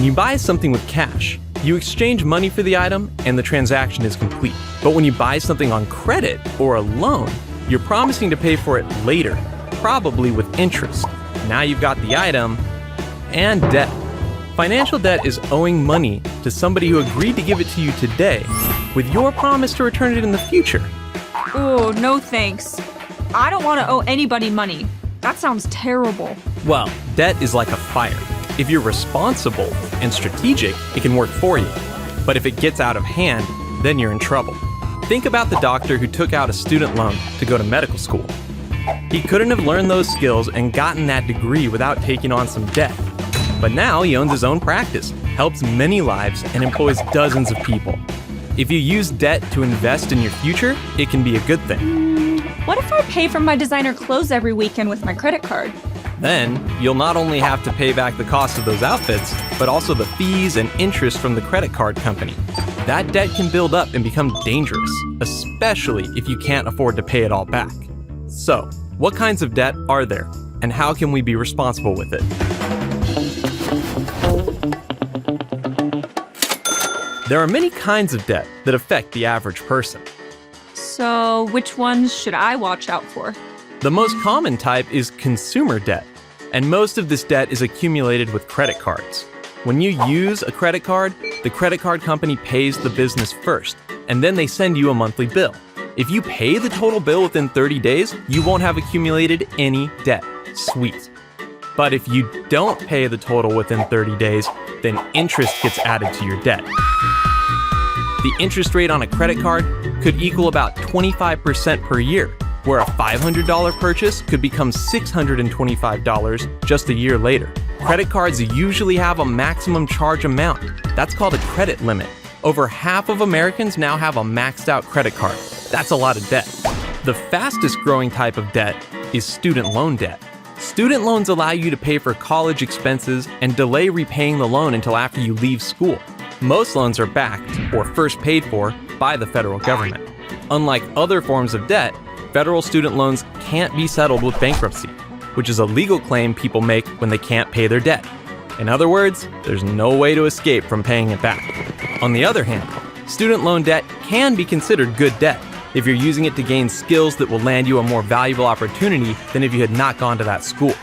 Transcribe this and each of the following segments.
you buy something with cash, you exchange money for the item and the transaction is complete. But when you buy something on credit or a loan, you're promising to pay for it later, probably with interest. Now you've got the item and debt. Financial debt is owing money to somebody who agreed to give it to you today with your promise to return it in the future. Oh, no thanks. I don't want to owe anybody money. That sounds terrible. Well, debt is like a fire. If you're responsible and strategic, it can work for you. But if it gets out of hand, then you're in trouble. Think about the doctor who took out a student loan to go to medical school. He couldn't have learned those skills and gotten that degree without taking on some debt. But now he owns his own practice, helps many lives, and employs dozens of people. If you use debt to invest in your future, it can be a good thing. What if I pay for my designer clothes every weekend with my credit card? Then, you'll not only have to pay back the cost of those outfits, but also the fees and interest from the credit card company. That debt can build up and become dangerous, especially if you can't afford to pay it all back. So, what kinds of debt are there, and how can we be responsible with it? There are many kinds of debt that affect the average person. So, which ones should I watch out for? The most common type is consumer debt, and most of this debt is accumulated with credit cards. When you use a credit card, the credit card company pays the business first, and then they send you a monthly bill. If you pay the total bill within 30 days, you won't have accumulated any debt. Sweet. But if you don't pay the total within 30 days, then interest gets added to your debt. The interest rate on a credit card could equal about 25% per year, where a $500 purchase could become $625 just a year later. Credit cards usually have a maximum charge amount. That's called a credit limit. Over half of Americans now have a maxed out credit card. That's a lot of debt. The fastest growing type of debt is student loan debt. Student loans allow you to pay for college expenses and delay repaying the loan until after you leave school. Most loans are backed or first paid for by the federal government. Unlike other forms of debt, federal student loans can't be settled with bankruptcy, which is a legal claim people make when they can't pay their debt. In other words, there's no way to escape from paying it back. On the other hand, student loan debt can be considered good debt if you're using it to gain skills that will land you a more valuable opportunity than if you had not gone to that school.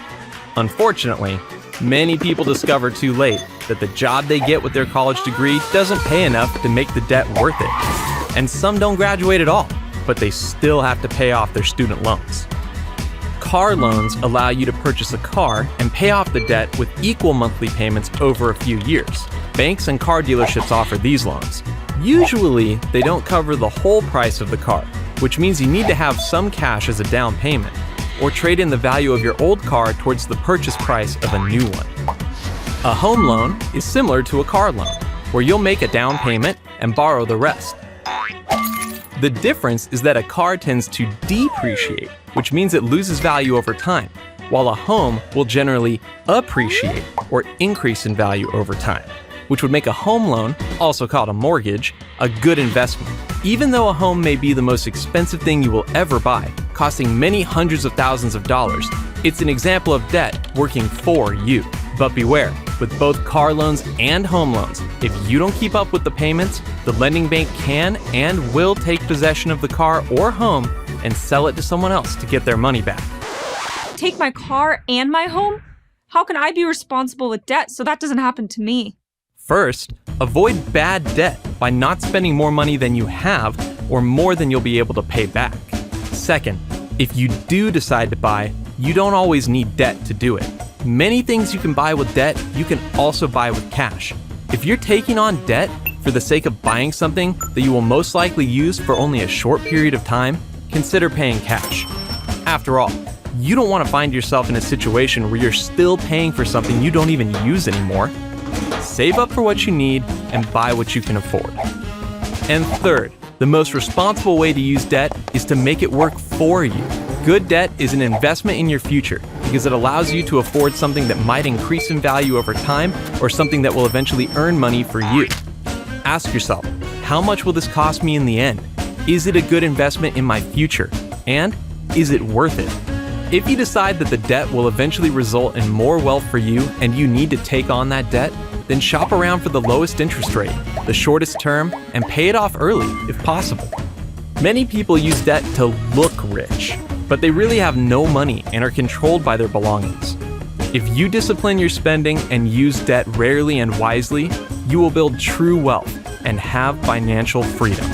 Unfortunately, many people discover too late that the job they get with their college degree doesn't pay enough to make the debt worth it. And some don't graduate at all, but they still have to pay off their student loans. Car loans allow you to purchase a car and pay off the debt with equal monthly payments over a few years. Banks and car dealerships offer these loans. Usually, they don't cover the whole price of the car, which means you need to have some cash as a down payment, or trade in the value of your old car towards the purchase price of a new one. A home loan is similar to a car loan, where you'll make a down payment and borrow the rest. The difference is that a car tends to depreciate, which means it loses value over time, while a home will generally appreciate or increase in value over time, which would make a home loan, also called a mortgage, a good investment. Even though a home may be the most expensive thing you will ever buy, costing many hundreds of thousands of dollars, it's an example of debt working for you. But beware, with both car loans and home loans, if you don't keep up with the payments, the lending bank can and will take possession of the car or home and sell it to someone else to get their money back. Take my car and my home? How can I be responsible with debt so that doesn't happen to me? First, avoid bad debt by not spending more money than you have or more than you'll be able to pay back. Second, if you do decide to buy, you don't always need debt to do it. Many things you can buy with debt, you can also buy with cash. If you're taking on debt for the sake of buying something that you will most likely use for only a short period of time, consider paying cash. After all, you don't want to find yourself in a situation where you're still paying for something you don't even use anymore. Save up for what you need and buy what you can afford. And third, the most responsible way to use debt is to make it work for you. Good debt is an investment in your future because it allows you to afford something that might increase in value over time or something that will eventually earn money for you. Ask yourself, how much will this cost me in the end? Is it a good investment in my future? And is it worth it? If you decide that the debt will eventually result in more wealth for you and you need to take on that debt, Then shop around for the lowest interest rate, the shortest term, and pay it off early if possible. Many people use debt to look rich, but they really have no money and are controlled by their belongings. If you discipline your spending and use debt rarely and wisely, you will build true wealth and have financial freedom.